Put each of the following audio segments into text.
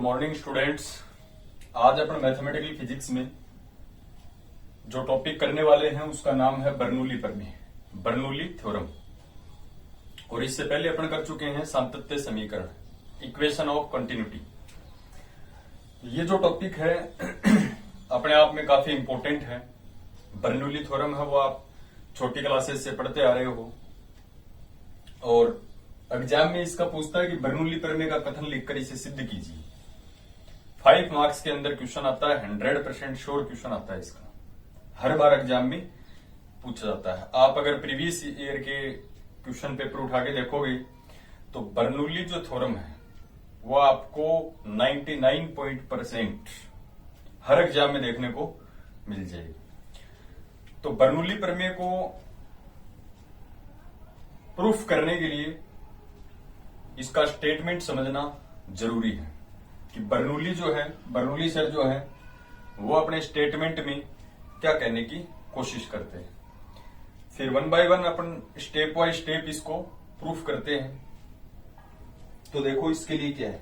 Good morning students. आज अपन mathematical physics में जो टॉपिक करने वाले हैं उसका नाम है बर्नौली प्रमेय, बर्नौली थ्योरम। और इससे पहले अपन कर चुके हैं सातत्य समीकरण, इक्वेशन ऑफ कंटिन्यूटी। ये जो टॉपिक है अपने आप में काफी इंपॉर्टेंट है। बर्नौली थ्योरम है वो आप छोटी क्लासेस से पढ़ते आ रहे हो और एग्जाम में इसका पूछता है कि बर्नौली प्रमेय का कथन लिखकर इसे सिद्ध कीजिए। 5 मार्क्स के अंदर क्वेश्चन आता है, 100% श्योर क्वेश्चन आता है इसका, हर बार एग्जाम में पूछा जाता है। आप अगर प्रीवियस ईयर के क्वेश्चन पेपर उठा के देखोगे तो बर्नौली जो थ्योरम है वो आपको 99% हर एग्जाम में देखने को मिल जाएगी। तो बर्नौली प्रमेय को प्रूफ करने के लिए इसका स्टेटमेंट समझना जरूरी है कि बर्नौली सर जो है वो अपने स्टेटमेंट में क्या कहने की कोशिश करते हैं। फिर 1 बाय 1 अपन स्टेप बाय स्टेप इसको प्रूफ करते हैं। तो देखो इसके लिए क्या है,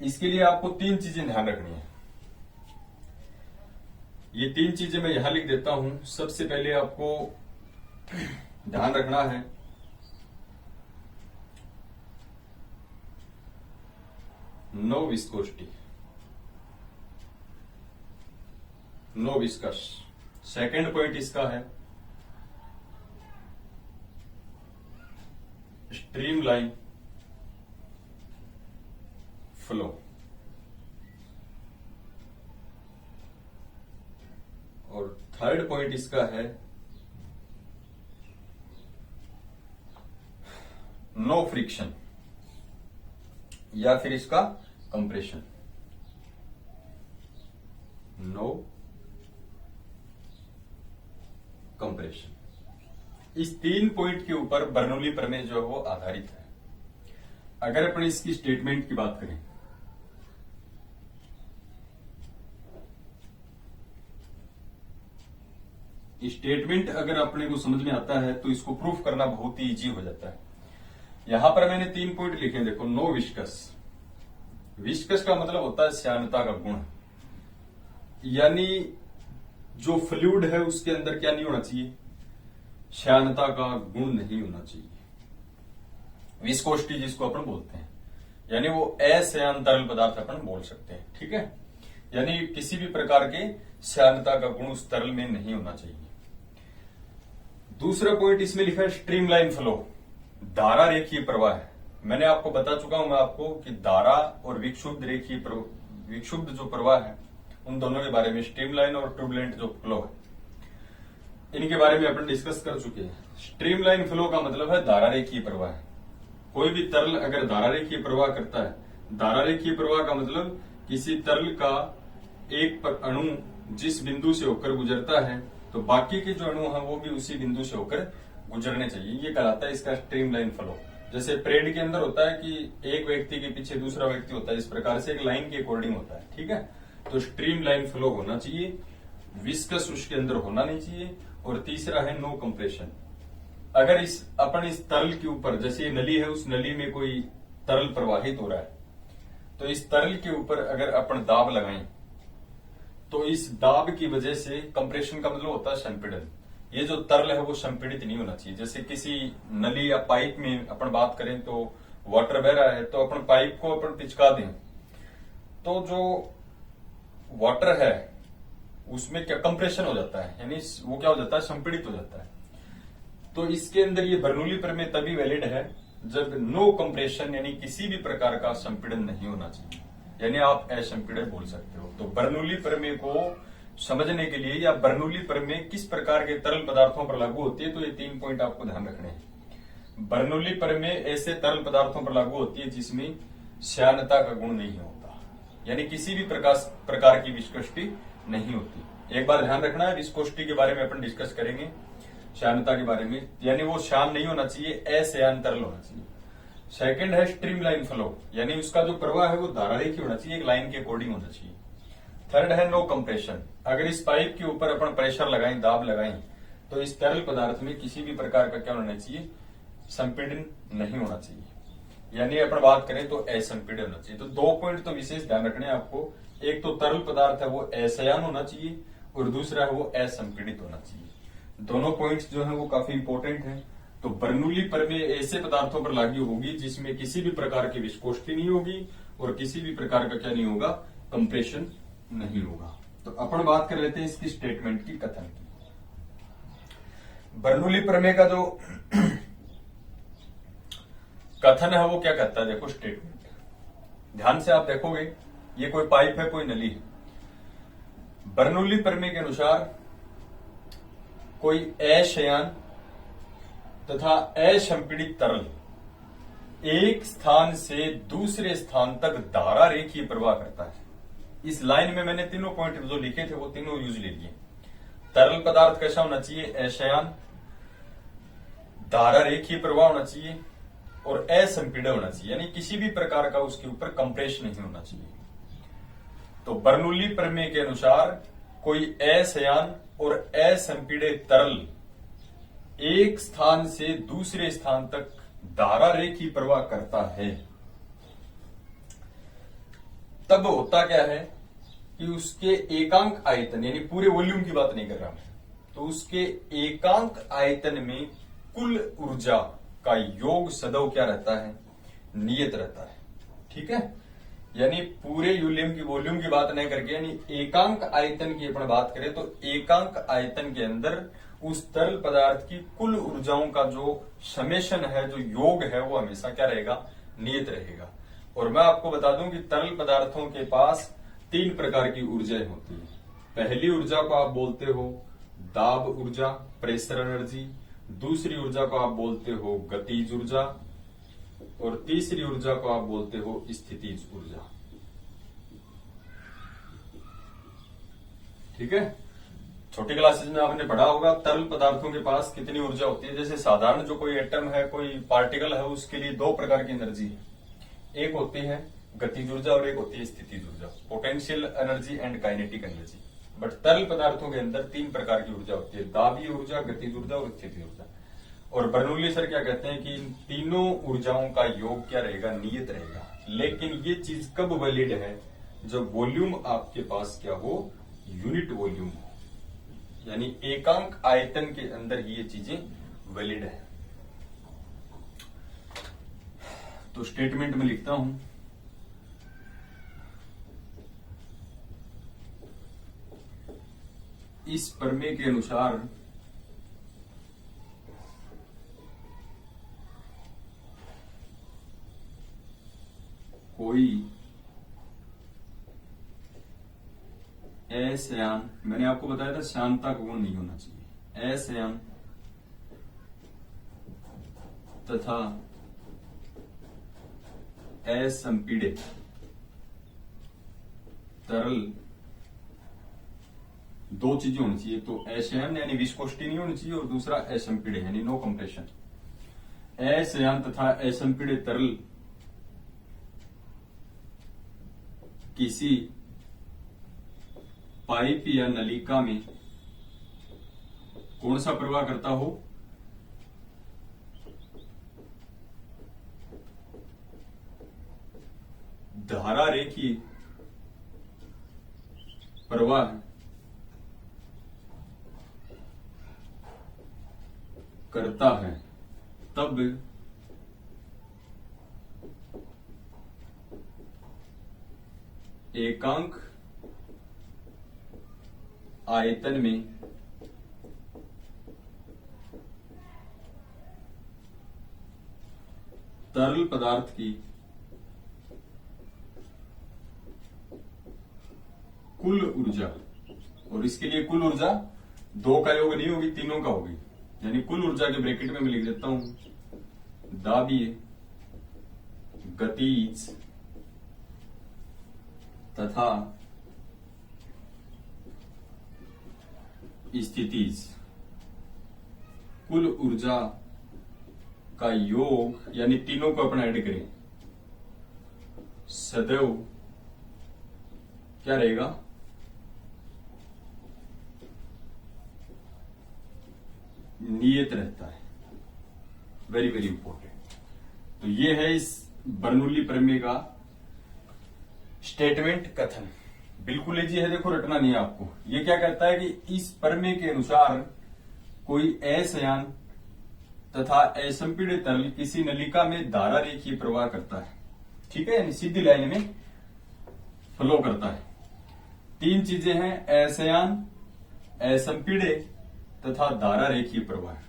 इसके लिए आपको 3 चीजें ध्यान रखनी है। ये 3 चीजें मैं यहां लिख देता हूं। सबसे पहले आपको ध्यान रखना है no viscosity, no viscous. Second point इसका है स्ट्रीमलाइन फ्लो। और थर्ड पॉइंट इसका है नो फ्रिक्शन या फिर इसका कंप्रेशन, नो कंप्रेशन। इस 3 पॉइंट के ऊपर बर्नौली प्रमेय जो है वो आधारित है। अगर अपन इसकी स्टेटमेंट की बात करें, स्टेटमेंट अगर अपने को समझ में आता है तो इसको प्रूफ करना बहुत ही इजी हो जाता है। यहां पर मैंने 3 पॉइंट लिखे, देखो। नो विस्कस, विस्कस का मतलब होता है श्यानता का गुण, यानी जो फ्लूइड है उसके अंदर क्या नहीं होना चाहिए, श्यानता का गुण नहीं होना चाहिए। विस्कोसिटी जिसको अपन बोलते हैं, यानी वो अश्यान तरल पदार्थ अपन बोल सकते हैं, ठीक है। यानी किसी भी प्रकार के श्यानता का गुण उस तरल में नहीं होना चाहिए। दूसरा पॉइंट इसमें लिखा है स्ट्रीमलाइन फ्लो, धारा रेखीय प्रवाह है। मैंने आपको बता चुका हूं आपको कि धारा और विक्षुब्ध जो प्रवाह है उन दोनों के बारे में, स्ट्रीमलाइन और ट्यूबुलेंट जो फ्लो है, इनके बारे में अपन डिस्कस कर चुके हैं। स्ट्रीमलाइन फ्लो का मतलब है धारा रेखीय प्रवाह। कोई भी तरल अगर धारा रेखीय प्रवाह करता है, धारा रेखीय प्रवाह का मतलब किसी तरल का एक अणु जिस बिंदु से होकर गुजरता है तो बाकी के जो अणु हैं वो भी उसी बिंदु से होकर गुजरने चाहिए। ये कहलाता है इसका स्ट्रीमलाइन फ्लो। जैसे परेड के अंदर होता है कि एक व्यक्ति के पीछे दूसरा व्यक्ति होता है, इस प्रकार से एक लाइन के अकॉर्डिंग होता है, ठीक है। तो स्ट्रीमलाइन फ्लो होना चाहिए, विस्कस उसके अंदर होना नहीं चाहिए। और तीसरा है नो कंप्रेशन। अगर अपन इस तरल के ऊपर, जैसे ये नली है, उस नली में कोई तरल प्रवाहित हो रहा है तो इस तरल के ऊपर अगर अपन दाब लगाएं तो इस दाब की वजह से, कंप्रेशन का मतलब होता है संपीड़न, ये जो तरल है वो संपीड़ित नहीं होना चाहिए। जैसे किसी नली या पाइप में अपन बात करें तो वाटर बह रहा है तो अपन पाइप को अपन पिचका दें तो जो वाटर है उसमें क्या कंप्रेशन हो जाता है, यानी वो क्या हो जाता है, संपीड़ित हो जाता है। तो इसके अंदर ये बर्नौली प्रमेय तभी वैलिड है जब नो कंप्रेशन, यानी किसी भी प्रकार का संपीड़न नहीं होना चाहिए, यानी आप असंपीड़ित बोल सकते हो। तो बर्नौली प्रमेय को समझने के लिए, या बर्नौली प्रमेय किस प्रकार के तरल पदार्थों पर लागू होती है, तो ये 3 पॉइंट आपको ध्यान रखने हैं। बर्नौली प्रमेय ऐसे तरल पदार्थों पर लागू होती है जिसमें श्यानता का गुण नहीं होता, यानी किसी भी प्रकार की विस्कोसिटी नहीं होती। एक बार ध्यान रखना है, विस्कोसिटी के बारे में अपन डिस्कस करेंगे, श्यानता के बारे में, यानी वो श्यान नहीं होना चाहिए, अश्यान तरल होना चाहिए। सेकंड है स्ट्रीमलाइन फ्लो, यानी उसका जो प्रवाह है वो धारा रेखीय होना चाहिए, एक लाइन के अकॉर्डिंग होना चाहिए। थर्ड है नो कंप्रेशन, अगर इस पाइप के ऊपर अपन प्रेशर लगाएं, दाब लगाएं, तो इस तरल पदार्थ में किसी भी प्रकार का क्या होना चाहिए, संपीड़न नहीं होना चाहिए। यानी अपन बात करें तो असंपीड्य होना चाहिए। तो 2 पॉइंट तो विशेष ध्यान रखने हैं आपको, एक तो तरल पदार्थ है वो असंयान होना चाहिए और दूसरा है वो असंपीड़ित होना चाहिए। दोनों पॉइंट्स जो है वो काफी इंपॉर्टेंट हैं। तो बर्नौली प्रमेय ऐसे पदार्थों पर लागू होगी जिसमें किसी भी प्रकार की विस्कोसिटी नहीं होगी और किसी भी प्रकार का क्या नहीं होगा, कंप्रेशन नहीं होगा। तो अपन बात कर लेते हैं इसकी स्टेटमेंट की, कथन की। बर्नौली प्रमेय का जो कथन है वो क्या कहता है, देखो स्टेटमेंट ध्यान से आप देखोगे, ये कोई पाइप है कोई नली है। बर्नौली प्रमेय के अनुसार कोई असंयान तथा असंपीड़ित तरल एक स्थान से दूसरे स्थान तक धारा रेखीय प्रवाह करता है। इस लाइन में मैंने तीनों पॉइंट जो लिखे थे वो तीनों यूज ले लिए। तरल पदार्थ कैसा होना चाहिए, असंयान, धारा रेखीय प्रवाह होना चाहिए और असंपीड़ित होना चाहिए, यानी किसी भी प्रकार का उसके ऊपर कंप्रेशन नहीं होना चाहिए। तो बर्नौली प्रमेय के अनुसार कोई असंयान और असंपीड़ित तरल एक स्थान से दूसरे स्थान तक धारा रेखीय प्रवाह करता है, तब होता क्या है कि उसके एकांक आयतन, यानी पूरे वॉल्यूम की बात नहीं कर रहा मैं, तो उसके एकांक आयतन में कुल ऊर्जा का योग सदैव क्या रहता है, नियत रहता है। ठीक है, यानी पूरे वॉल्यूम की बात नहीं करके, यानी एकांक आयतन की अपन बात करें तो एकांक आयतन के अंदर उस तरल पदार्थ की कुल ऊर्जाओं का जो समेशन है, जो योग है, वो हमेशा क्या रहेगा, नियत रहेगा। और मैं आपको बता दूं कि तरल पदार्थों के पास 3 प्रकार की ऊर्जाएं होती है। पहली ऊर्जा को आप बोलते हो दाब ऊर्जा, प्रेशर एनर्जी। दूसरी ऊर्जा को आप बोलते हो गतिज ऊर्जा और तीसरी ऊर्जा को आप बोलते हो स्थितिज ऊर्जा। ठीक है, छोटी क्लासेस में आपने पढ़ा होगा तरल पदार्थों के पास कितनी ऊर्जा होती है। जैसे साधारण जो कोई एटम है, कोई पार्टिकल है, उसके लिए 2 प्रकार की एनर्जी है, एक होती है गतिज ऊर्जा और एक होती है स्थितिज ऊर्जा, potential energy and kinetic energy. But तरल पदार्थों के अंदर 3 प्रकार की ऊर्जा होती है, दाबी ऊर्जा, गतिज ऊर्जा और स्थितिज ऊर्जा। और बर्नौली सर क्या कहते हैं कि इन तीनों ऊर्जाओं का योग क्या रहेगा, नियत रहेगा। लेकिन ये चीज कब वैलिड है, जब वॉल्यूम आपके पास क्या हो, यूनिट वॉल्यूम हो, यानी एकांक आयतन के अंदर ही ये चीजें वैलिड है। तो स्टेटमेंट में लिखता हूं, इस प्रमेय के अनुसार कोई असंयान, मैंने आपको बताया था श्यानता का गुण नहीं होना चाहिए, असंयान तथा असंपीड़ित तरल 2 चीजें होनी चाहिए। तो असंयान यानी विस्कोसिटी नहीं होनी चाहिए और दूसरा असंपीड़ित यानी नो कंप्रेशन। असंयान तथा असंपीड़ित तरल किसी पाइप या नलिका में कौन सा प्रवाह करता हो, धारा रेखीय प्रवाह करता है, तब एकांक आयतन में तरल पदार्थ की कुल ऊर्जा, और इसके लिए कुल ऊर्जा 2 का योग नहीं होगी, 3 का होगी, यानी कुल ऊर्जा के ब्रैकेट में मैं लिख देता हूं दाबीय, गतिज तथा स्थितिज कुल ऊर्जा का योग, यानी तीनों को अपना ऐड करें, सदैव क्या रहेगा, नियत रहता है। Very very important. तो ये है इस बर्नौली प्रमेय का स्टेटमेंट कथन बिल्कुल इजी है, देखो रटना नहीं है आपको। ये क्या कहता है कि इस प्रमेय के अनुसार कोई असंयान तथा असंपीड़ित तरल किसी नलिका में धारा रेखीय प्रवाह करता है, ठीक है, यानी सीधी लाइन में फ्लो करता है। तीन चीजें हैं, असंयान, असंपीड़ित तथा धारा रेखीय प्रवाह।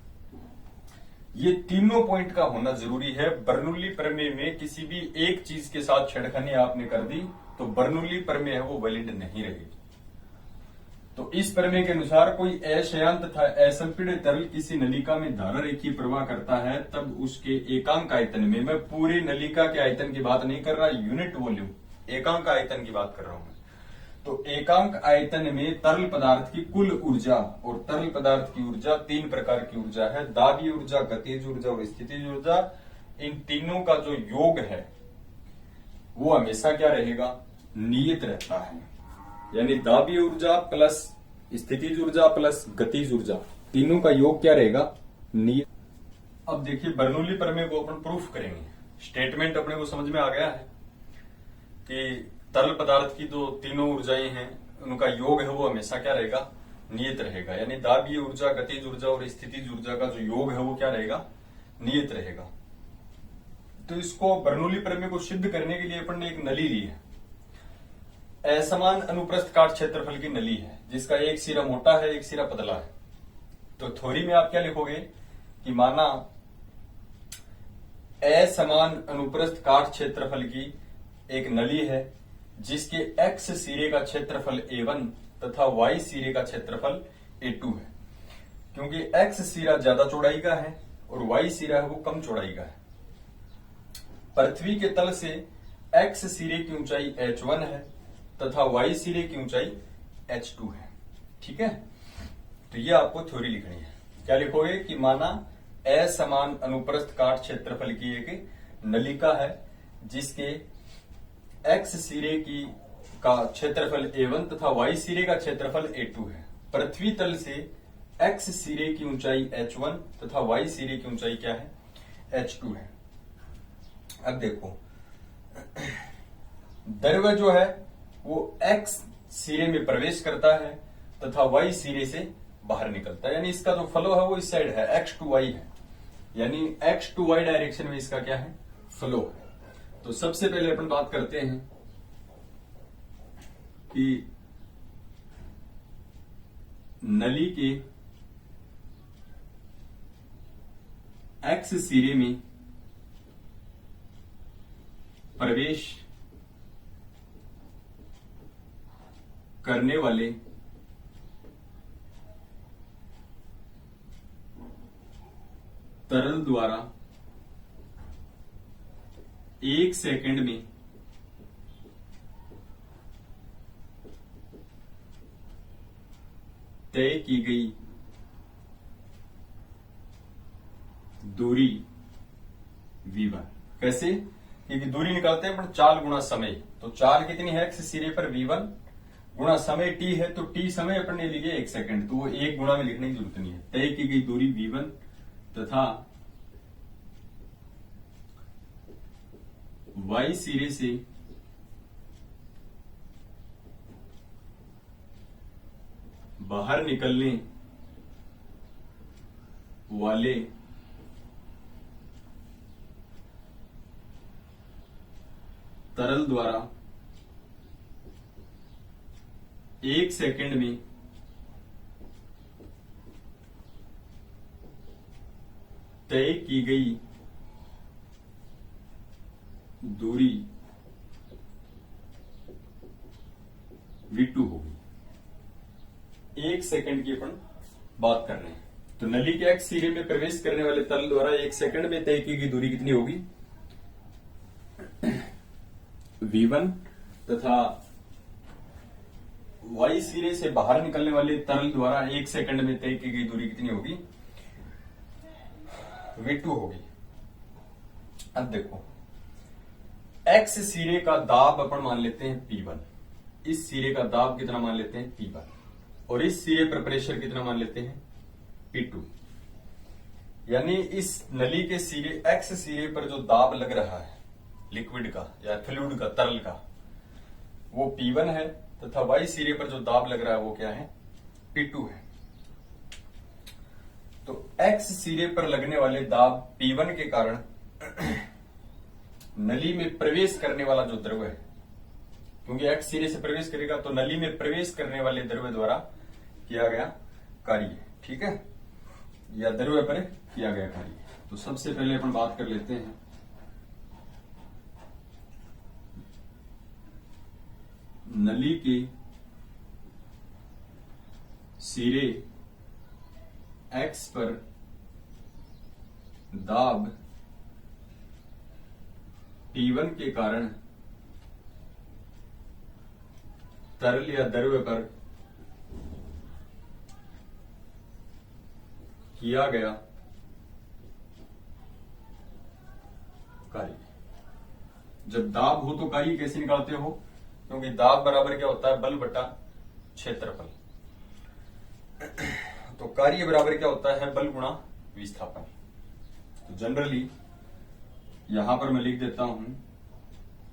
ये तीनों पॉइंट का होना जरूरी है। बर्नौली प्रमेय में किसी भी एक चीज के साथ छेड़खानी आपने कर दी तो बर्नौली प्रमेय है वो वैलिड नहीं रहेगी। तो इस प्रमेय के अनुसार कोई असंयान तथा असंपीड़ित तरल किसी नलिका में धारा रेखीय प्रवाह करता है, तब उसके एकांक आयतन में, मैं पूरे नलिका के आयतन की बात नहीं कर रहा, यूनिट वॉल्यूम, एकांक आयतन की बात कर रहा हूं मैं। तो एकांक आयतन में तरल पदार्थ की कुल ऊर्जा, और तरल पदार्थ की ऊर्जा तीन प्रकार की ऊर्जा है, दाबी ऊर्जा, गतिज ऊर्जा और स्थितिज ऊर्जा। इन तीनों का जो योग है वो हमेशा क्या रहेगा, नियत रहता है। यानी दाबी ऊर्जा प्लस स्थितिज ऊर्जा प्लस गतिज ऊर्जा, तीनों का योग क्या रहेगा, नियत। अब देखिए बर्नौली प्रमेय को अपन प्रूफ करेंगे। स्टेटमेंट अपने को समझ में आ गया है कि तरल पदार्थ की जो तीनों ऊर्जाएं हैं उनका योग है वो हमेशा क्या रहेगा, नियत रहेगा। यानी दाबीय ऊर्जा, गतिज ऊर्जा और स्थितिज ऊर्जा का जो योग है वो क्या रहेगा, नियत रहेगा। तो इसको बर्नौली प्रमेय को सिद्ध करने के लिए अपन ने एक नली ली है, असमान अनुप्रस्थ काट क्षेत्रफल की नली है, जिसका एक सिरा मोटा है एक सिरा पतला है। तो थ्योरी में आप क्या लिखोगे कि माना असमान अनुप्रस्थ काट क्षेत्रफल की एक नली है जिसके x सिरे का क्षेत्रफल A1 तथा y सिरे का क्षेत्रफल A2 है। क्योंकि x सिरा ज्यादा चौड़ाई का है और y सिरा है वो कम चौड़ाई का है। पृथ्वी के तल से x सिरे की ऊंचाई h1 है तथा y सिरे की ऊंचाई h2 है, ठीक है। तो ये आपको थ्योरी लिखनी है। क्या लिखोगे कि माना असमान अनुप्रस्थ काट क्षेत्रफल की एक नलिका है जिसके x सिरे की का क्षेत्रफल A1 तथा y सिरे का क्षेत्रफल A2 है। पृथ्वी तल से x सिरे की ऊंचाई h1 तथा y सिरे की ऊंचाई क्या है, h2 है। अब देखो द्रव्य जो है वो x सिरे में प्रवेश करता है तथा y सिरे से बाहर निकलता है। यानी इसका जो फ्लो है वो इस साइड है, x टू y है, यानी x टू y डायरेक्शन में इसका क्या है, फ्लो है। तो सबसे पहले अपन बात करते हैं कि नली के x सिरे में प्रवेश करने वाले तरल द्वारा 1 सेकंड में तय की गई दूरी v1। कैसे, क्योंकि दूरी निकालते हैं पर चाल गुणा समय। तो चाल कितनी है, x सिरे पर v1 गुणा समय t है, तो t समय अपन ने लिया 1 सेकंड, तो वो एक गुणा में लिखने की जरूरत नहीं है। तय की गई दूरी v1 तथा y सिरे से बाहर निकलने वाले तरल द्वारा 1 सेकंड में तय की गई दूरी v2 होगी। 1 सेकंड की अपन बात कर रहे हैं। तो नली के x सिरे में प्रवेश करने वाले तरल द्वारा 1 सेकंड में तय की गई दूरी कितनी होगी, v1 तथा y सिरे से बाहर निकलने वाले तरल द्वारा 1 सेकंड में तय की गई दूरी कितनी होगी, v2 होगी। अब देखो x सिरे का दाब अपन मान लेते हैं P1, इस सिरे का दाब कितना मान लेते हैं P1, और इस सिरे पर प्रेशर कितना मान लेते हैं P2। यानी इस नली के सिरे x सिरे पर जो दाब लग रहा है, लिक्विड का या फ्लूइड का, तरल का, वो P1 है तथा y सिरे पर जो दाब लग रहा है वो क्या है, P2 है। तो x सिरे पर लगने वाले दाब P1 के कारण नली में प्रवेश करने वाला जो द्रव है, क्योंकि x सिरे से प्रवेश करेगा तो नली में प्रवेश करने वाले द्रव द्वारा किया गया कार्य, ठीक है, या द्रव पर किया गया कार्य। तो सबसे पहले अपन बात कर लेते हैं नली के सिरे x पर दाब P1 के कारण तरल या द्रव पर किया गया कार्य। जब दाब हो तो कार्य कैसे निकालते हो, क्योंकि दाब बराबर क्या होता है, बल बटा क्षेत्रफल। तो कार्य बराबर क्या होता है, बल गुणा विस्थापन। तो जनरली यहां पर मैं लिख देता हूं,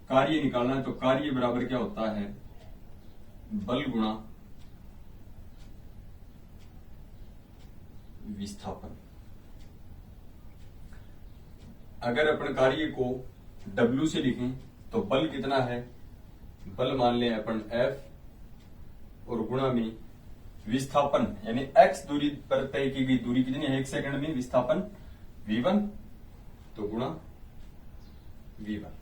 कार्य निकालना है तो कार्य बराबर क्या होता है, बल गुणा विस्थापन। अगर अपन कार्य को W से लिखें तो बल कितना है, बल मान लें अपन F और गुणा में विस्थापन यानी x दूरी पर तय की गई दूरी कितनी है, 1 सेकंड में विस्थापन V1, तो गुणा V1।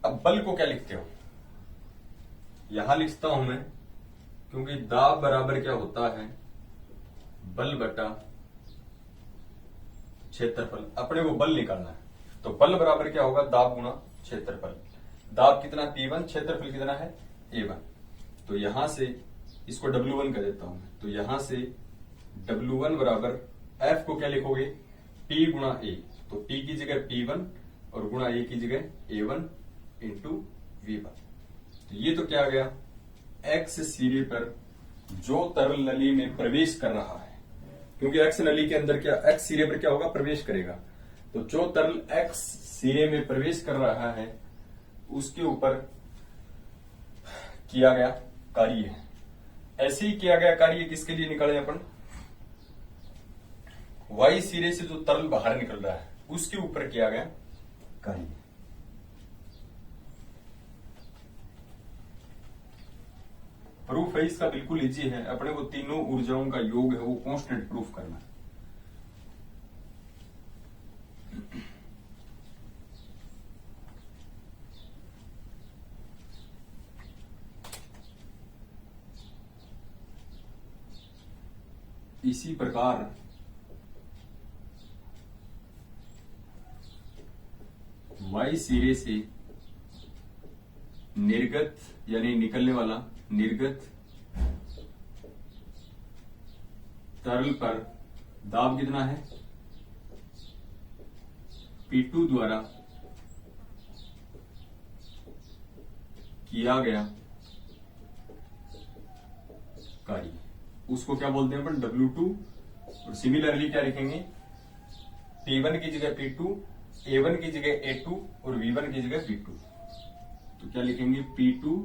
अब बल को क्या लिखते हो, यहां लिखता हूं मैं, क्योंकि दाब बराबर क्या होता है, बल बटा क्षेत्रफल। अपने को बल निकालना है तो बल बराबर क्या होगा, दाब गुणा क्षेत्रफल। दाब कितना P1, क्षेत्रफल कितना है A1। तो यहां से इसको W1 कर देता हूं, तो यहां से W1 बराबर F को क्या लिखोगे, P गुणा A। तो P की जगह P1 और गुणा A की जगह A1 इंटू V1। तो ये तो क्या आ गया, x सिरे पर जो तरल नली में प्रवेश कर रहा है, क्योंकि x नली के अंदर क्या, x सिरे पर क्या होगा, प्रवेश करेगा। तो जो तरल x सिरे में प्रवेश कर रहा है उसके ऊपर किया गया कार्य है। ऐसे ही किया गया कार्य किसके लिए निकाले अपन, y सिरे से जो तरल बाहर निकल रहा है उसके ऊपर किया गया कार्य। प्रूफ है इसका बिल्कुल इजी है, अपने को तीनों ऊर्जाओं का योग है वो कांस्टेंट प्रूफ करना है। इसी प्रकार y सिरे से निर्गत यानी निकलने वाला निर्गत तरल पर दाब कितना है, P2 द्वारा किया गया कार्य, उसको क्या बोलते हैं अपन, W2। और सिमिलरली क्या लिखेंगे, P1 की जगह P2, A1 की जगह A2 और V1 की जगह V2। तो क्या लिखेंगे, P2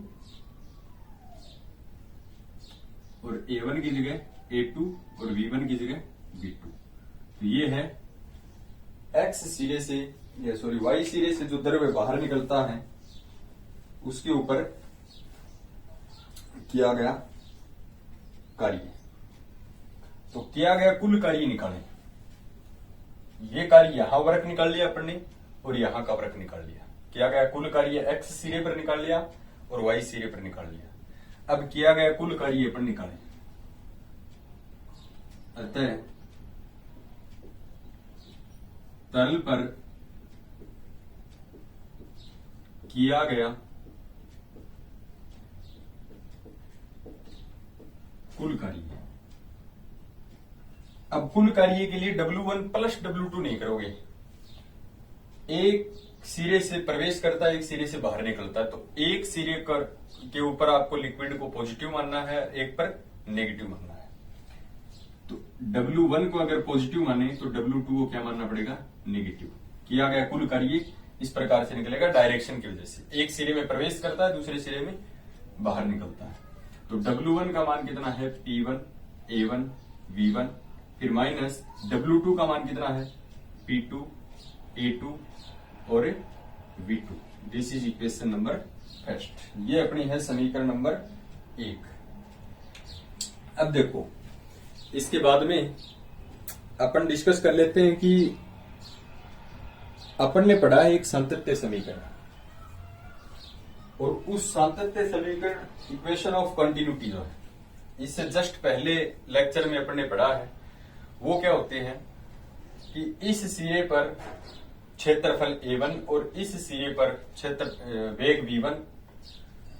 और A1 की जगह A2 और V1 की जगह V2। तो ये है x सिरे से या सॉरी y सिरे से जो द्रव्य बाहर निकलता है उसके ऊपर किया गया कार्य। तो किया गया कुल कार्य निकालें। ये कार्य यहां वर्क निकाल लिया अपन ने और यहां का वर्क निकाल लिया। किया गया कुल कार्य x सिरे पर निकाल लिया और y सिरे पर निकाल लिया। अब किया गया कुल कार्य अपन निकालें। अतः तरल पर किया गया कुल कार्य। अब कुल कार्य के लिए W1 प्लस W2 नहीं करोगे। एक सिरे से प्रवेश करता है, एक सिरे से बाहर निकलता है। तो एक सिरे के ऊपर आपको लिक्विड को पॉजिटिव मानना है, एक पर नेगेटिव मानना है। तो W1 को अगर पॉजिटिव माने तो W2 को क्या मानना पड़ेगा, नेगेटिव। किया गया कुल कार्य इस प्रकार से निकलेगा डायरेक्शन की वजह से, एक सिरे में प्रवेश करता है दूसरे सिरे में बाहर निकलता है। तो W1 का मान कितना है P1 A1 V1, फिर माइनस W2 का मान कितना है P2 A2 और V2। This is equation number first. ये अपनी है समीकरण नंबर 1। अब देखो इसके बाद में अपन डिस्कस कर लेते हैं कि अपन ने पढ़ा है एक सातत्य समीकरण, और उस सातत्य समीकरण इक्वेशन ऑफ कंटिन्यूटी जो है, इससे जस्ट पहले लेक्चर में अपन ने पढ़ा है, वो क्या होते हैं कि इस सिरे पर क्षेत्रफल A1 और इस सिरे पर क्षेत्र वेग V1,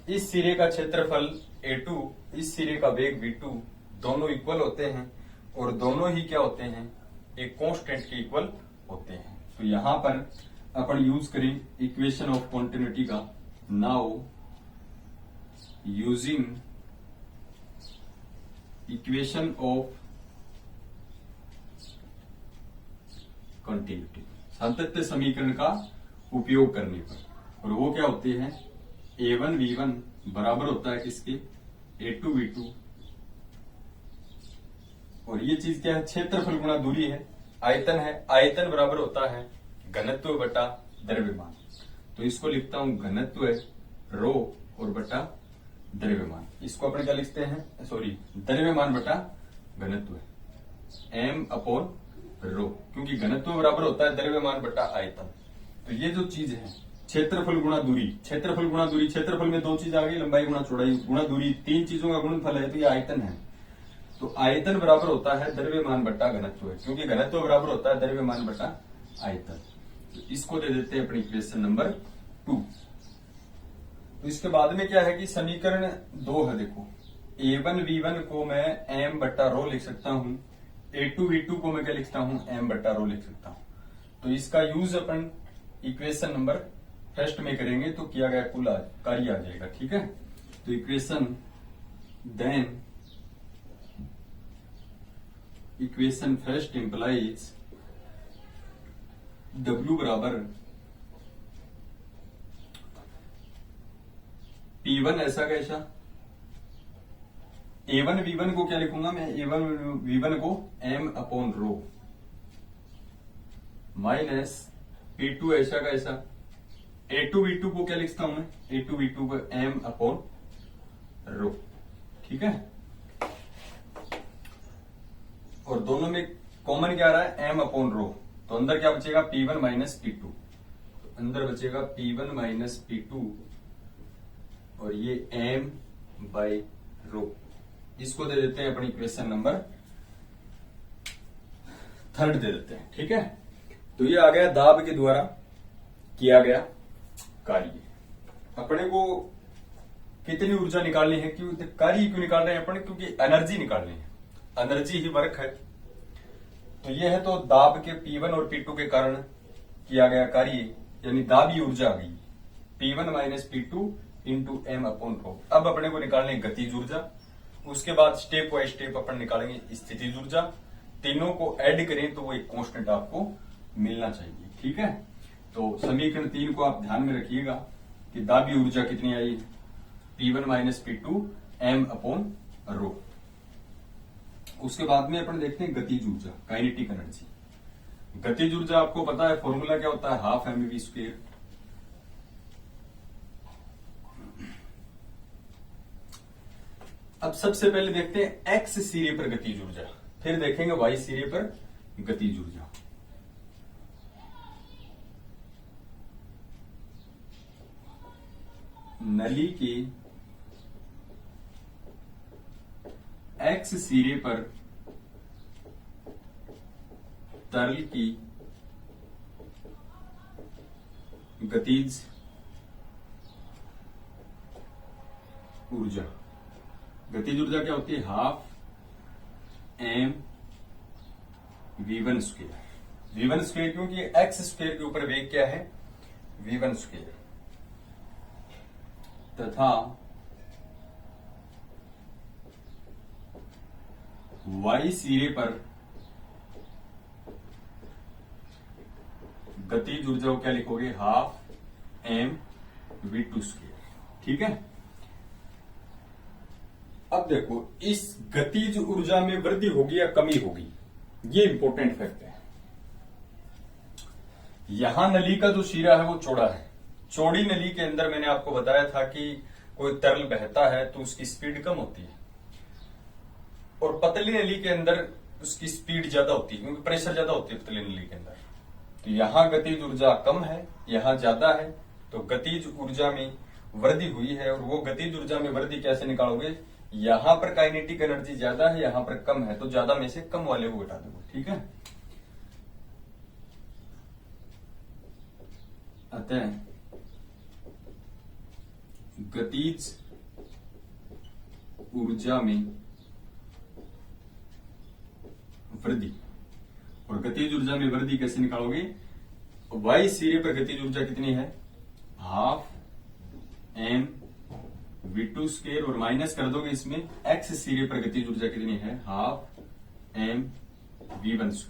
इस सिरे का क्षेत्रफल A2, इस सिरे का वेग V2, दोनों इक्वल होते हैं और दोनों ही क्या होते हैं, एक कांस्टेंट के इक्वल होते हैं। तो यहां पर अपन यूज करें इक्वेशन ऑफ कॉन्टिन्यूटी का। Now using equation of continuity, सातत्य समीकरण का उपयोग करने पर, और वो क्या होते हैं A1 V1 बराबर होता है किसके A2 V2, और ये चीज क्या है क्षेत्रफल गुणा दूरी है, आयतन है, आयतन बराबर होता है घनत्व बटा द्रव्यमान। तो इसको लिखता हूं घनत्व रो और बटा द्रव्यमान। इसको अपन क्या लिखते हैं, सॉरी द्रव्यमान बटा घनत्व M अपॉन रो, क्योंकि घनत्व बराबर होता है द्रव्यमान बटा आयतन। तो ये जो चीज है क्षेत्रफल गुणा दूरी, क्षेत्रफल गुणा दूरी, क्षेत्रफल में दो चीज आ गई, लंबाई गुणा चौड़ाई गुणा दूरी, तीन चीजों का गुणनफल है, तो ये आयतन है। तो आयतन बराबर होता है द्रव्यमान बटा घनत्व, क्योंकि घनत्व बराबर होता है द्रव्यमान बटा आयतन। तो इसको दे देते हैं अपनी इक्वेशन नंबर 2। तो इसके बाद में क्या है कि समीकरण 2 है, देखो A1 V1 को मैं M बट्टा रो लिख सकता हूं, A2 V2 को मैं क्या लिखता हूं M बट्टा रो लिख सकता हूं। तो इसका यूज अपन इक्वेशन नंबर फर्स्ट में करेंगे तो किया गया कुल कार्य आ जाएगा, ठीक है। तो equation then equation first implies W बराबर P1 ऐसा कैसा, A1 V1 को क्या लिखूंगा मैं, A1 V1 को M अपॉन रो, माइनस P2 ऐसा का ऐसा, A2 V2 को क्या लिखता हूं मैं, A2 V2 को M अपॉन रो, ठीक है। और दोनों में कॉमन क्या आ रहा है M अपॉन रो, तो अंदर क्या बचेगा P1 माइनस P2, तो अंदर बचेगा P1 माइनस P2 और ये M बाई रो। इसको दे देते हैं अपनी इक्वेशन नंबर 3 दे देते हैं, ठीक है। तो ये आ गया दाब के द्वारा किया गया कार्य। अपने को कितनी ऊर्जा निकालनी है, क्यों कार्य क्यों निकाल रहे हैं अपन, क्योंकि एनर्जी निकालनी है, एनर्जी ही वर्क है। तो ये है तो दाब के P1 और P2 के कारण किया गया कार्य, यानी दाबी ऊर्जा आ गई P1 minus P2 into M upon रो। अब अपने को निकालने गतिज ऊर्जा, उसके बाद स्टेप बाय स्टेप अपन निकालेंगे स्थितिज ऊर्जा। तीनों को ऐड करें तो वो एक कांस्टेंट आपको मिलना चाहिए, ठीक है। तो समीकरण 3 को आप ध्यान में रखिएगा कि दाबी ऊर्जा कितनी आई, P1 minus P2 M upon रो। उसके बाद में अपन देखते हैं गतिज ऊर्जा, काइनेटिक एनर्जी। गतिज ऊर्जा आपको पता है फॉर्मूला क्या होता है, हाफ mv स्क्वायर। अब सबसे पहले देखते हैं एक्स सिरे पर गतिज ऊर्जा, फिर देखेंगे वाई सिरे पर गतिज ऊर्जा। नली के एक्स सिरे पर तरल की गतिज ऊर्जा, गतिज ऊर्जा क्या होती है, half M V1 square. V1 square क्योंकि एक्स स्क्वायर के ऊपर वेग क्या है V1 स्क्वायर, तथा वाई सिरे पर गतिज ऊर्जा को क्या लिखोगे, हाफ mv²। ठीक है। अब देखो इस गतिज ऊर्जा में वृद्धि होगी या कमी होगी, ये इंपॉर्टेंट फैक्ट है। यहां नली का जो शिरा है वो चौड़ा है। चौड़ी नली के अंदर मैंने आपको बताया था कि कोई तरल बहता है तो उसकी स्पीड कम होती है, और पतली नली के अंदर उसकी स्पीड ज्यादा होती है क्योंकि प्रेशर ज्यादा होती है पतली नली के अंदर। तो यहां गतिज ऊर्जा कम है, यहां ज्यादा है, तो गतिज ऊर्जा में वृद्धि हुई है। और वो गतिज ऊर्जा में वृद्धि कैसे निकालोगे, यहां पर काइनेटिक एनर्जी ज्यादा है, यहां पर कम है, तो ज्यादा में से कम वाले को घटा दोगे। ठीक है। अतः गतिज ऊर्जा में वृद्धि, और गतिज ऊर्जा में वृद्धि कैसे निकालोगे, y सिरे पर गतिज ऊर्जा कितनी है, हाफ mv², और माइनस कर दोगे इसमें x सिरे पर गतिज ऊर्जा कितनी है, half mv²।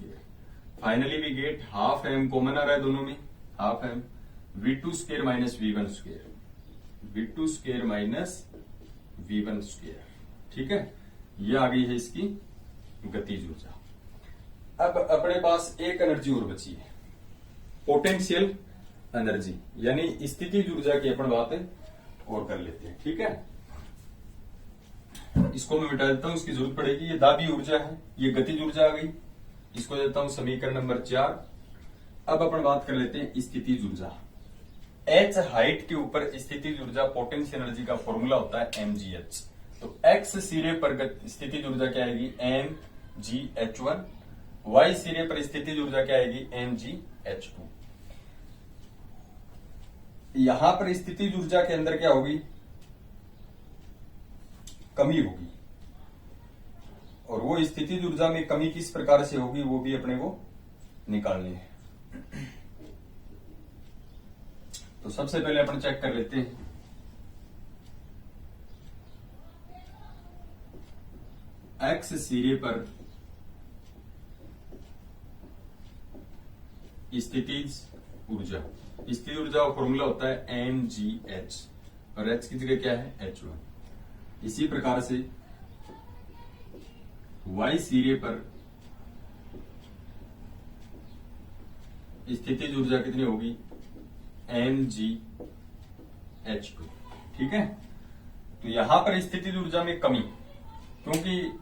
Finally we get half m common आ रहा है दोनों में, half mv² minus v², minus v²। ठीक है। ये आ गई है इसकी गतिज ऊर्जा। अब अपने पास एक एनर्जी और बची है, पोटेंशियल एनर्जी, यानी स्थितिज ऊर्जा की अपन बात और कर लेते हैं। ठीक है। इसको मैं मिटा देता हूं, इसकी जरूरत पड़ेगी। ये दाबी ऊर्जा है, ये गतिज ऊर्जा आ गई, इसको देता हूं समीकरण नंबर 4। अब अपन बात कर लेते हैं स्थितिज ऊर्जा। h हाइट के ऊपर स्थितिज ऊर्जा पोटेंशियल एनर्जी का फॉर्मूला होता है mgh। तो x सिरे पर स्थितिज ऊर्जा क्या आएगी, mgh1, y सिरे पर स्थितिज ऊर्जा क्या आएगी, mgh2। यहां पर स्थितिज ऊर्जा के अंदर क्या होगी, कमी होगी, और वो स्थितिज ऊर्जा में कमी किस प्रकार से होगी वो भी अपने को निकालनी है। तो सबसे पहले अपन चेक कर लेते हैं, x सिरे पर स्थितिज ऊर्जा, स्थितिज ऊर्जा का फॉर्मूला होता है mgh, और h की जगह क्या है, h1। इसी प्रकार से y सिरे पर स्थितिज ऊर्जा कितनी होगी, mgh2। ठीक है। तो यहां पर स्थितिज ऊर्जा में कमी, क्योंकि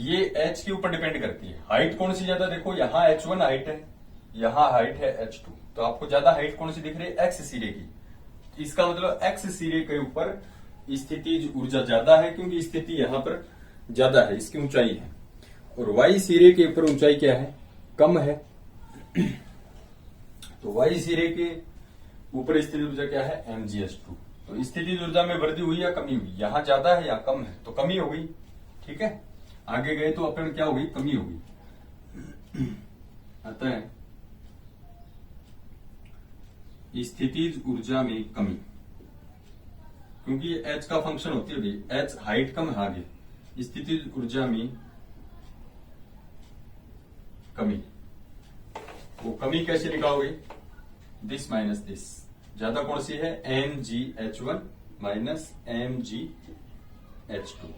ये h के ऊपर डिपेंड करती है। हाइट कौन सी ज्यादा, देखो यहां h1 हाइट है, यहां हाइट है h2, तो आपको ज्यादा हाइट कौन सी दिख रही है, x सिरे की। इसका मतलब x सिरे के ऊपर स्थितिज ऊर्जा ज्यादा है, क्योंकि स्थिति यहां पर ज्यादा है, इसकी ऊंचाई है। और y सिरे के ऊपर ऊंचाई क्या है, कम है। तो y सिरे के ऊपर स्थितिज ऊर्जा क्या है, mgh2। तो स्थितिज ऊर्जा में वृद्धि हुई या कमी हुई, यहां ज्यादा है या कम है, तो कमी हो गई। ठीक है। आगे गए तो अपन क्या होगी, कमी होगी। अतः स्थितिज ऊर्जा में कमी, क्योंकि ये h का फंक्शन होती है, h हाइट कम है आगे, स्थितिज ऊर्जा में कमी। वो कमी कैसे निकालोगे, दिस माइनस दिस, ज्यादा कौन सी है, mgh1 माइनस mgh2,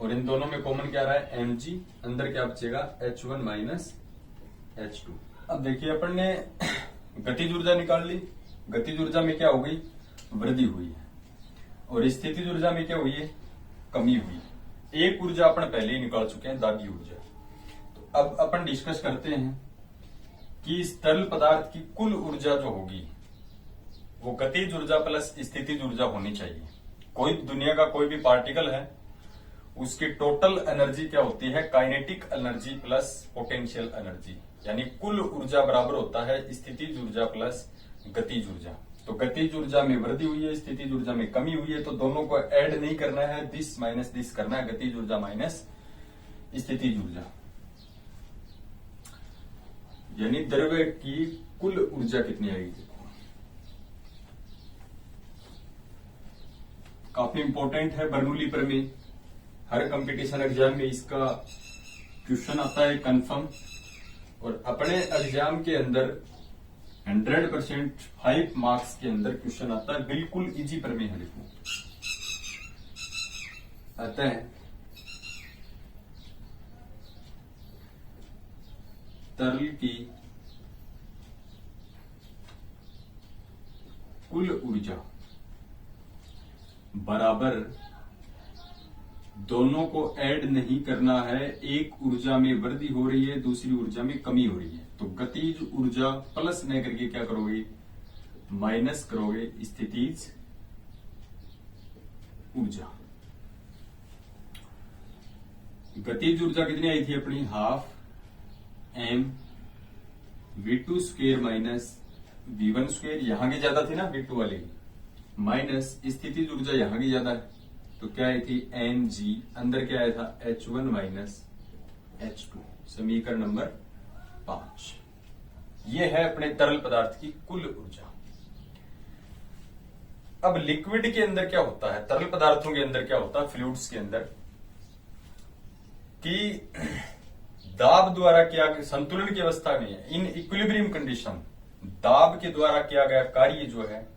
और इन दोनों में कॉमन क्या रहा है, mg, अंदर क्या बचेगा, h1 माइनस h2। अब देखिए अपन ने गतिज ऊर्जा निकाल ली, गतिज ऊर्जा में क्या हो गई, वृद्धि हुई है, और स्थितिज ऊर्जा में क्या हुई है, कमी हुई है। एक ऊर्जा अपन पहले ही निकाल चुके हैं, दाबी ऊर्जा। तो अब अपन डिस्कस करते हैं कि इस तरल पदार्थ की कुल ऊर्जा जो होगी वो गतिज ऊर्जा प्लस स्थितिज ऊर्जा होनी चाहिए। कोई दुनिया का कोई भी पार्टिकल है, उसकी टोटल एनर्जी क्या होती है, kinetic energy plus potential energy, यानी कुल ऊर्जा बराबर होता है स्थितिज ऊर्जा प्लस गतिज ऊर्जा। तो गतिज ऊर्जा में वृद्धि हुई है, स्थितिज ऊर्जा में कमी हुई है, तो दोनों को ऐड नहीं करना है, दिस माइनस दिस करना है, गतिज ऊर्जा माइनस स्थितिज ऊर्जा, यानी द्रव्य की कुल ऊर्जा कितनी आएगी। काफी इंपॉर्टेंट है, बर्नौली प्रमेय, हर कंपटीशन एग्जाम में इसका क्वेश्चन आता है कंफर्म। और अपने एग्जाम के अंदर 100% 5 मार्क्स के अंदर क्वेश्चन आता है, बिल्कुल इजी प्रमेय है। लिखो अतः तरल की कुल ऊर्जा बराबर, दोनों को ऐड नहीं करना है, एक ऊर्जा में वृद्धि हो रही है, दूसरी ऊर्जा में कमी हो रही है। तो गतिज ऊर्जा प्लस न करके क्या करोगे, माइनस करोगे स्थितिज ऊर्जा। गतिज ऊर्जा कितनी आई थी अपनी, half M v2 square minus v1 square, यहां की ज्यादा थी ना v2 वाली, माइनस स्थितिज ऊर्जा यहां की ज्यादा है, तो क्या आई थी एम जी, अंदर क्या आया था h1 माइनस h2, समीकरण नंबर 5। यह है अपने तरल पदार्थ की कुल ऊर्जा। अब लिक्विड के अंदर क्या होता है, तरल पदार्थों के अंदर क्या होता है, फ्लूइड्स के अंदर, कि दाब द्वारा किया गया, संतुलन की अवस्था में है, इन इक्विलिब्रियम कंडीशन, दाब के द्वारा किया गया कार्य जो है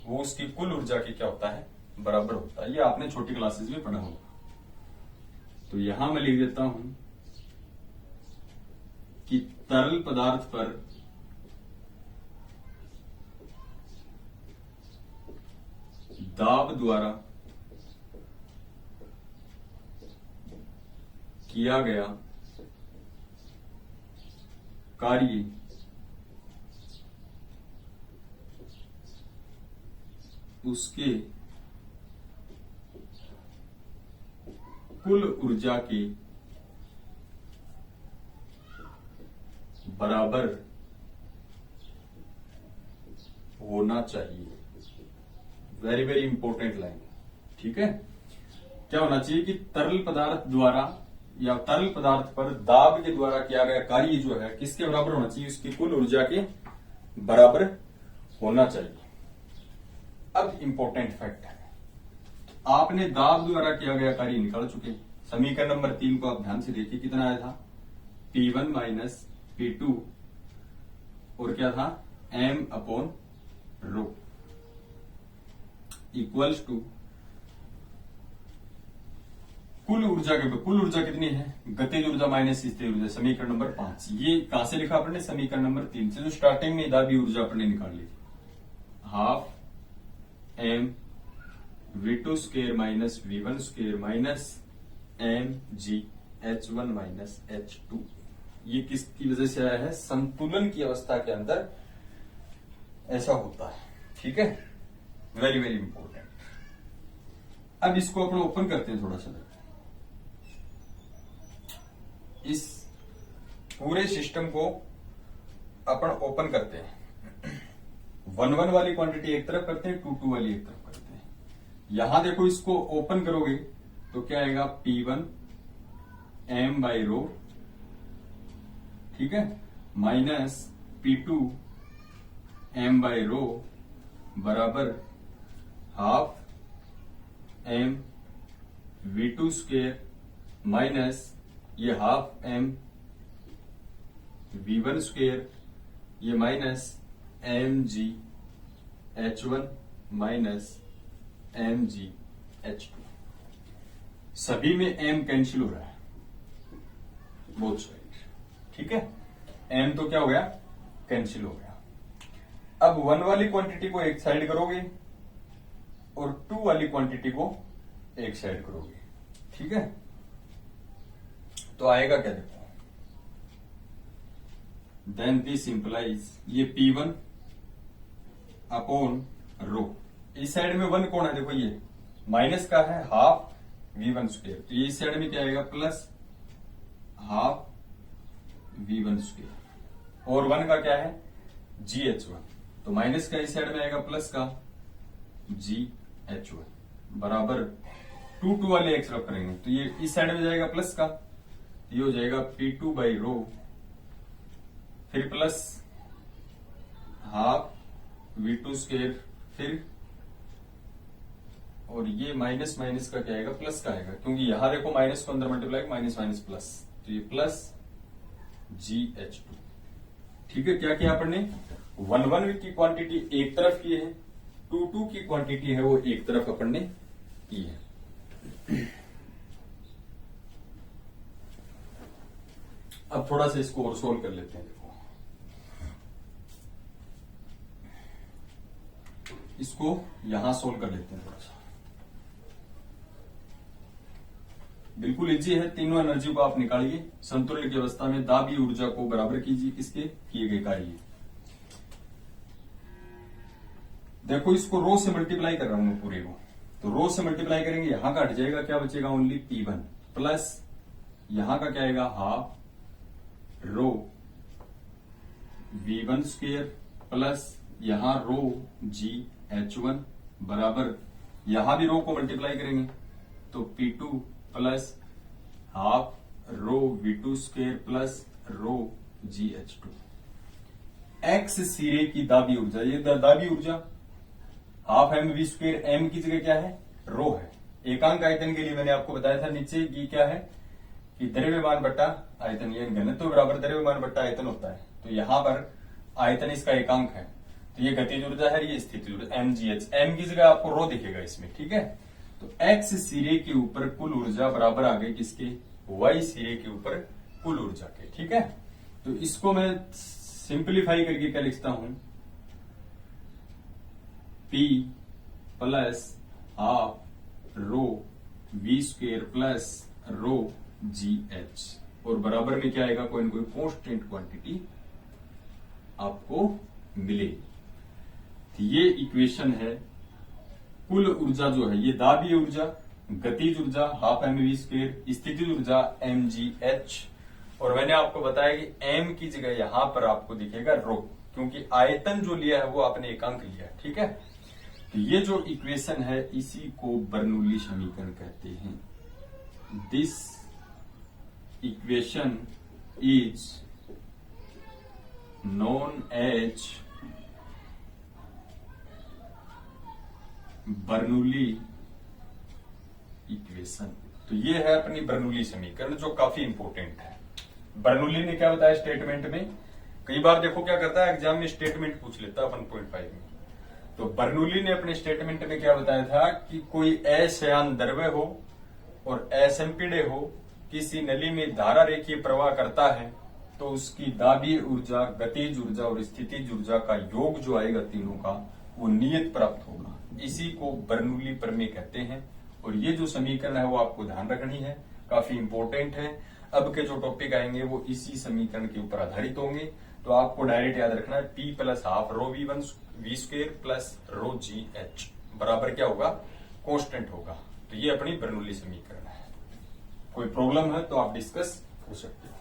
वो उसकी कुल ऊर्जा की क्या होता है, बराबर होता है। ये आपने छोटी क्लासेस में पढ़ा होगा। तो यहां मैं लिख देता हूं कि तरल पदार्थ पर दाब द्वारा किया गया कार्य उसके कुल ऊर्जा के बराबर होना चाहिए। वेरी वेरी इंपॉर्टेंट लाइन, ठीक है। क्या होना चाहिए कि तरल पदार्थ द्वारा या तरल पदार्थ पर दाब के द्वारा किया गया कार्य जो है किसके बराबर होना चाहिए, उसकी कुल ऊर्जा के बराबर होना चाहिए। अब इंपॉर्टेंट फैक्ट है, आपने दाब द्वारा किया गया कार्य निकाल चुके। समीकरण नंबर 3 को आप ध्यान से देखिए, कितना आया था, P1 माइनस P2 और क्या था m upon rho equals to कुल ऊर्जा के, कुल ऊर्जा कितनी है, गतिज ऊर्जा माइनस स्थिर ऊर्जा, समीकरण नंबर 5। ये कहां से लिखा आपने, समीकरण नंबर 3 से, जो स्टार्टिंग में दाबी ऊर्जा आपने निकाल ली, half M v2 square minus v1 square minus M G h1 minus h2। ये किसकी वजह से आया है, संतुलन की अवस्था के अंदर ऐसा होता है, ठीक है। Very very important. अब इसको अपन ओपन करते हैं थोड़ा सा, इस पूरे सिस्टम को अपन ओपन करते हैं। 1-1 वाली क्वांटिटी एक तरफ करते हैं, 2-2 वाली एक तरफ करते हैं। यहां देखो, इसको ओपन करोगे तो क्या आएगा, P1 m बाई रो, ठीक है, minus P2 m by rho बराबर half m v2 square minus ये हाफ m v1 स्क्वेयर, ये minus M G h1 minus M G h2। सभी में m कैंसिल हो रहा है बोथ साइड, ठीक है। m तो क्या हो गया, कैंसिल हो गया। अब 1 वाली क्वांटिटी को एक साइड करोगे और 2 वाली क्वांटिटी को एक साइड करोगे, ठीक है। तो आएगा क्या, देखो, देन दिस इंप्लाइज ये P1 अपॉन रो, इस साइड में 1 कौन है, देखो ये माइनस का है, हाफ v1 स्क्वेयर, तो ये इस साइड में क्या आएगा, प्लस हाफ v1 स्क्वेयर, और 1 का क्या है gh1, तो माइनस का इस साइड में आएगा, प्लस का gh1 बराबर 2-2 वाले एक तरफ करेंगे तो ये इस साइड में जाएगा प्लस का, ये हो जाएगा P2 बाई रो, फिर प्लस हाफ v2 स्क्वेयर, फिर और ये माइनस माइनस का क्या आएगा, प्लस का आएगा, क्योंकि यहां देखो माइनस को अंदर मल्टीप्लाई, माइनस माइनस प्लस, तो ये प्लस GH2, ठीक है। क्या किया आपने, 1 की क्वांटिटी एक तरफ की है, 2 की क्वांटिटी है वो एक तरफ अपन ने की है। अब थोड़ा सा इसको और सोल्व कर लेते हैं। देखो इसको यहां सोल्व कर लेते हैं थोड़ा सा, बिल्कुल इजी है। तीनों एनर्जी को आप निकालिए, संतुलन की अवस्था में दाबी ऊर्जा को बराबर कीजिए किसके किए गए कार्य। देखो इसको रो से मल्टीप्लाई कर रहा हूं मैं पूरे को, तो रो से मल्टीप्लाई करेंगे, यहां का हट जाएगा, क्या बचेगा ओनली P1 प्लस यहां का क्या आएगा half rho V1 square plus यहां रो GH1 बराबर, यहां भी रो को मल्टीप्लाई करेंगे तो P2 plus half rho V2 square plus रो GH2। एक्स सिरे की दाबी ऊर्जा, ये दाबी ऊर्जा हाफ mv स्क्वेयर, m की जगह क्या है रो है। एकांक आयतन के लिए मैंने आपको बताया था नीचे की क्या है कि द्रव्यमान बट्टा आयतन, ये घनत्व बराबर द्रव्यमान बट्टा आयतन होता है। तो यहां पर आयतन इसका एकांक है, तो ये गतिज ऊर्जा है, ये स्थिति ऊर्जा mgh, m की जगह आपको रो दिखेगा इसमें, ठीक है। तो x सिरे के ऊपर कुल ऊर्जा बराबर आ गई किसके, y सिरे के ऊपर कुल ऊर्जा के, ठीक है। तो इसको मैं सिंप्लीफाई करके क्या लिखता हूं, P plus half rho V square plus रो GH, और बराबर में क्या आएगा, कोई ना कोई कांस्टेंट क्वांटिटी आपको मिलेगी। तो ये इक्वेशन है। कुल ऊर्जा जो है ये दाबी ऊर्जा, गतिज ऊर्जा हाफ mv स्क्वेयर, स्थितिज ऊर्जा mgh, और मैंने आपको बताया कि m की जगह यहां पर आपको दिखेगा रो, क्योंकि आयतन जो लिया है वो आपने एकांक लिया है, ठीक है। तो ये जो इक्वेशन है इसी को बर्नौली समीकरण कहते हैं। This equation is known as Bernoulli equation. तो ये है अपनी बर्नौली समीकरण जो काफी इंपॉर्टेंट है। बर्नौली ने क्या बताया स्टेटमेंट में, कई बार देखो क्या करता है एग्जाम में स्टेटमेंट पूछ लेता है 1.5 में। तो बर्नौली ने अपने स्टेटमेंट में क्या बताया था कि कोई अश्यान द्रव्य हो और असंपीड्य हो, किसी नली में धारा रेखीय प्रवाह करता है, तो उसकी दाबी ऊर्जा, गतिज ऊर्जा और स्थितिज ऊर्जा का योग जो आएगा तीनों का, वो नियत प्राप्त होगा। इसी को बर्नौली प्रमेय कहते हैं। और ये जो समीकरण है वो आपको ध्यान रखनी है, काफी इंपॉर्टेंट है। अब के जो टॉपिक आएंगे वो इसी समीकरण के ऊपर आधारित होंगे। तो आपको डायरेक्ट याद रखना है P plus half rho V1 V square plus रो GH बराबर क्या होगा, कांस्टेंट होगा। तो ये अपनी बर्नौली समीकरण है। कोई प्रॉब्लम है तो आप डिस्कस कर सकते हो।